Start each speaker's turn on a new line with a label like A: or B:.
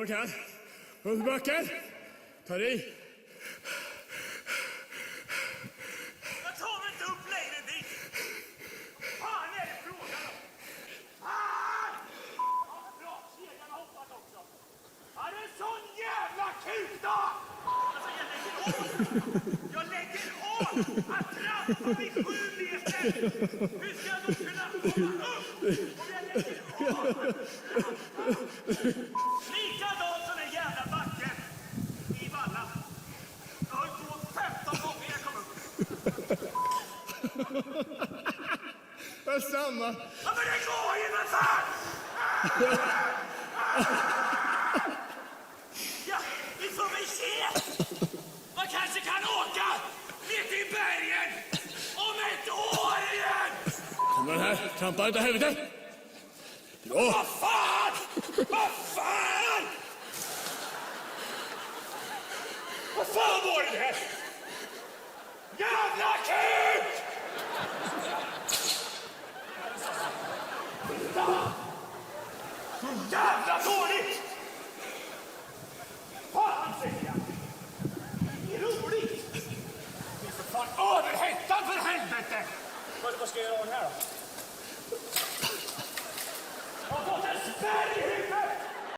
A: du kan. Upp backen. Ta dig.
B: Jag tar mig inte upp längre dit. Fan är det frågan om? Fan! Ja, bra. Kedjan har hoppat också. Ja, det är en sån jävla kuk då! Alltså, jag lägger av att trampa vid 7 meter. Hur ska jag då kunna komma upp om jag lägger av? Likadant som den jävla backen i Valla. Jag höll på 15 gånger jag kom upp.
A: Vad samma.
B: Ja, men det går ju för fan! Ja, vi får väl se. Man kanske kan åka ner till bergen om ett år igen.
A: Kom den här. Trampa inte helvete. Ja.
B: Vad fan! Vad fan! Vad fan var det här? Jävla kuk! Så jävla dåligt! Fan, säger jag. Det är roligt. Det är för fan överhettad för helvete!
C: Vad ska jag göra av den här då?